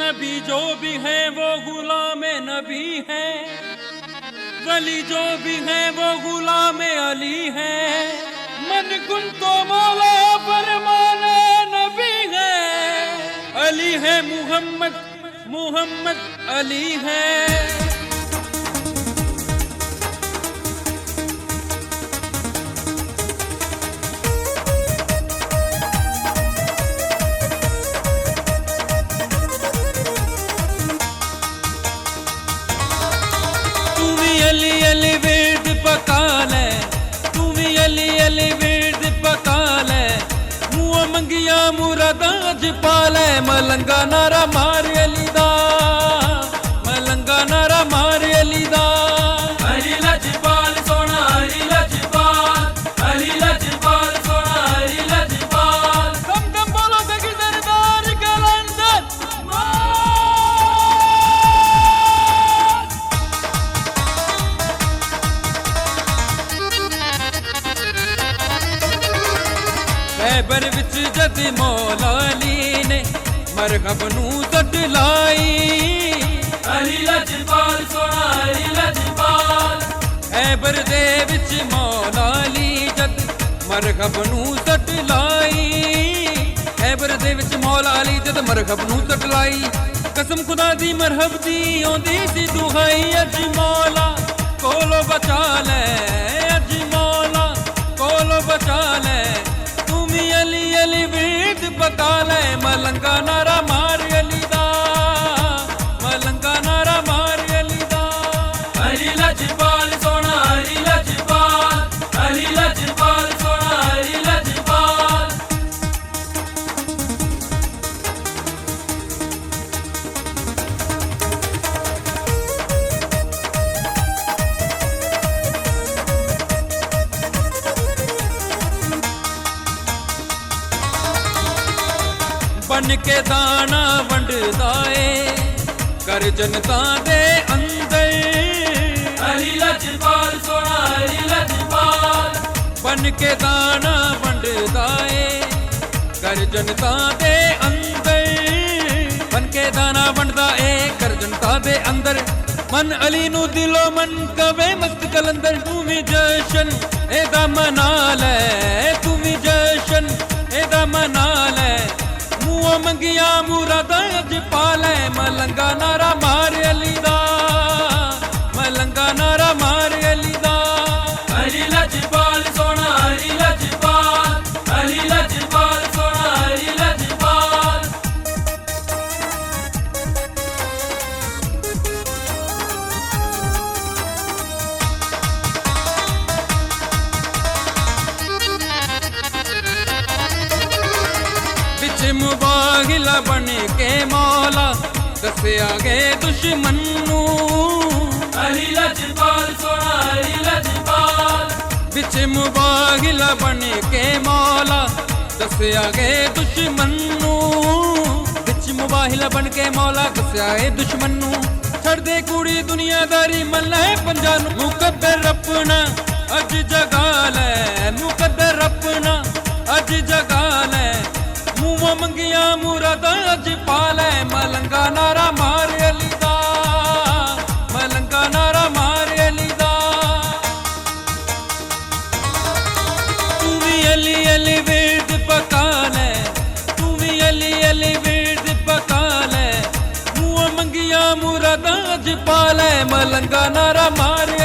नबी जो भी है वो गुलाम नबी है, वली जो भी है वो गुलाम अली है। मन गुन तो मौला फरमाने नबी है, अली है मुहम्मद, मुहम्मद अली है। अली अली विरद पका ले, तू भी अली अली विरद पका ले। मुँह मंगिया मुरादा अज पा ले, मलंगा नारा मार अली दा, मलंगा नारा मार अली दा। हरी लजपाल सोना हरी लजपाल, हरी लजपाल सोना हरी लजपाल। दम दम बोलो सगी दरबार कलंदर। खैबर विच जद मौला अली ने मरहब नू सट लाई। हरी लजपाल सोना हरी लजपाल। खैबर दे विच मौला अली जद मरहब नू सट लाई। खैबर दे विच मौला अली जद मरहब नू सट लाई। कसम खुदा दी मरहब दी आउंदी सी दुहाई। अज मौला कोलो बचा ले, अज मौला कोलो बचा ले। अली अली विरद पका ले, मलंगा नारा मार अली दा, मलंगा नारा मार अली दा। हरी लजपाल सोना हरी लजपाल, हरी लजपाल सोना हरी लजपाल। बन के दाना वंडदा ए कर जनता दे अंदर। हरी लजपाल सोना हरी लजपाल। बन के दाना वंडदा ए कर जनता दे अंदर। बन के दाना वंडदा ए कर जनता दे अंदर। मन अली नू दिलो मन कवे मस्त कलंदर। तू भी जशन एदा मना ले, तू भी जशन एदा मना ले। मुँह मंगिया मुरादा अज पा ले, मलंगा नारा मार अली दा, मलंगा नारा मार अली दा। हरी लजपाल सोना हरी लजपाल, हरी लजपाल सोना हरी लजपाल। बिच मुबाहिला बन के मौला दसिया गए दुश्मन नू। हरी लजपाल सोना हरी लजपाल। बिच मुबाहिला बन के मौला दसिया गए दुश्मन नू। बिच मुबाहिला बन के मौला दसिया गए दुश्मन नू। छड़ दे कुड़ी दुनियादारी मल्ला है पंजा नू। मुकद्दर अपना अज जगा ले, मुकद्दर अपना अज जगा ले। मुँह मंगिया मुरादा अज पा ले, मलंगा नारा मार अली दा, मलंगा नारा मार अली दा। तू भी अली अली विरद पका ले, तू भी अली अली विरद पका ले। मुँह मंगिया मुरादा अज पा ले, मलंगा नारा मार